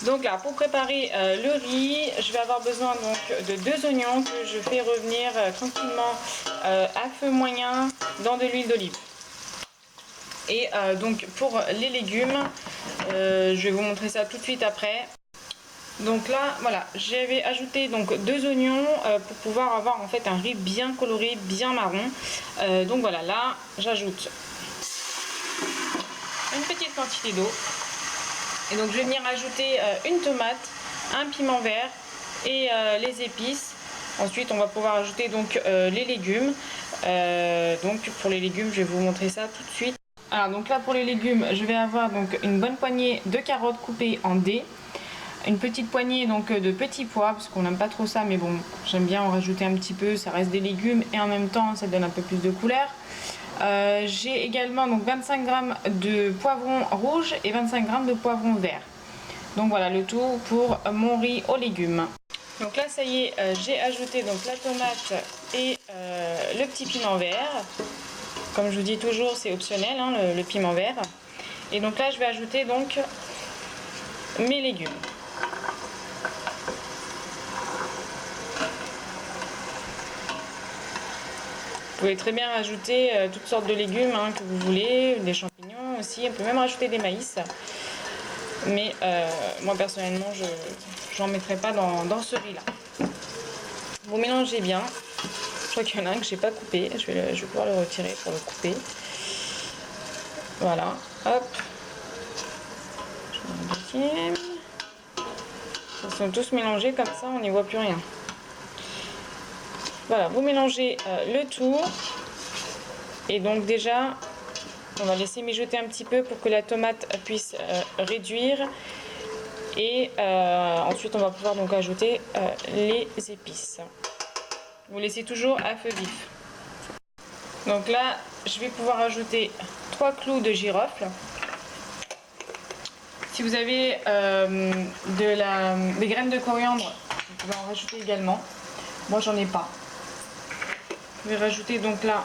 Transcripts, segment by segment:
Donc là, pour préparer le riz, je vais avoir besoin donc de 2 oignons que je fais revenir tranquillement à feu moyen dans de l'huile d'olive. Et donc pour les légumes, je vais vous montrer ça tout de suite après. Donc là, voilà, j'avais ajouté donc 2 oignons pour pouvoir avoir en fait un riz bien coloré, bien marron. Donc voilà, là, j'ajoute une petite quantité d'eau. Et donc je vais venir ajouter une tomate, un piment vert et les épices. Ensuite, on va pouvoir ajouter donc les légumes. Donc pour les légumes, je vais vous montrer ça tout de suite. Alors donc là pour les légumes, je vais avoir donc une bonne poignée de carottes coupées en dés. Une petite poignée donc de petits pois, parce qu'on n'aime pas trop ça, mais bon, j'aime bien en rajouter un petit peu, ça reste des légumes et en même temps ça donne un peu plus de couleur. J'ai également donc 25 g de poivrons rouges et 25 g de poivrons verts. Donc voilà le tout pour mon riz aux légumes. Donc là ça y est, j'ai ajouté donc la tomate et le petit piment vert. Comme je vous dis toujours, c'est optionnel hein, le piment vert. Et donc là je vais ajouter donc mes légumes. Vous pouvez très bien rajouter toutes sortes de légumes hein, que vous voulez, des champignons aussi, on peut même rajouter des maïs. Mais moi personnellement, j'en mettrai pas dans ce riz là. Vous mélangez bien. Je crois qu'il y en a un que j'ai pas coupé, je vais pouvoir le retirer pour le couper. Voilà, hop. Je mets un deuxième. Ils sont tous mélangés comme ça, on n'y voit plus rien. Voilà, vous mélangez le tout. Et donc déjà, on va laisser mijoter un petit peu pour que la tomate puisse réduire. Et ensuite, on va pouvoir donc ajouter les épices. Vous laissez toujours à feu vif. Donc là, je vais pouvoir ajouter 3 clous de girofle. Si vous avez des graines de coriandre, vous pouvez en rajouter également. Moi, j'en ai pas. Je vais rajouter donc là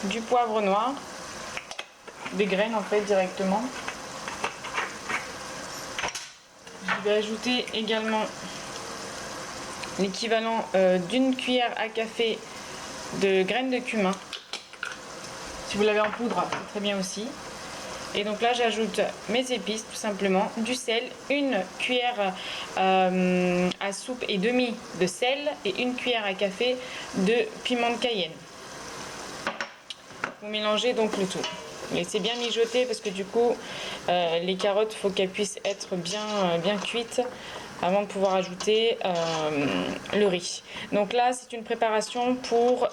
du poivre noir, des graines en fait directement. Je vais ajouter également l'équivalent d'une cuillère à café de graines de cumin. Si vous l'avez en poudre, c'est très bien aussi. Et donc là j'ajoute mes épices tout simplement, du sel, une cuillère à soupe et demi de sel et une cuillère à café de piment de Cayenne. Vous mélangez donc le tout. Laissez bien mijoter parce que du coup les carottes, il faut qu'elles puissent être bien cuites avant de pouvoir ajouter le riz. Donc là c'est une préparation pour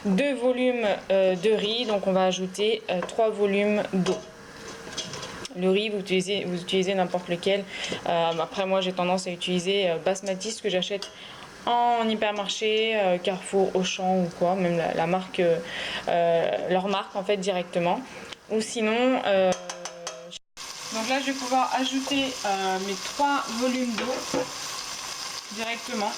2 volumes de riz, donc on va ajouter 3 volumes d'eau. Le riz, vous utilisez n'importe lequel. Après moi j'ai tendance à utiliser basmati, ce que j'achète en hypermarché, Carrefour, Auchan ou quoi, même la marque, leur marque en fait directement. Ou sinon, donc là je vais pouvoir ajouter mes 3 volumes d'eau directement.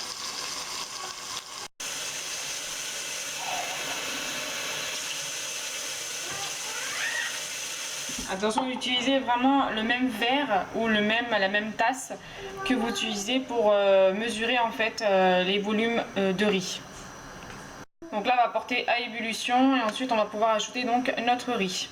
Attention d'utiliser vraiment le même verre ou la même tasse que vous utilisez pour mesurer en fait les volumes de riz. Donc là on va porter à ébullition et ensuite on va pouvoir ajouter donc notre riz.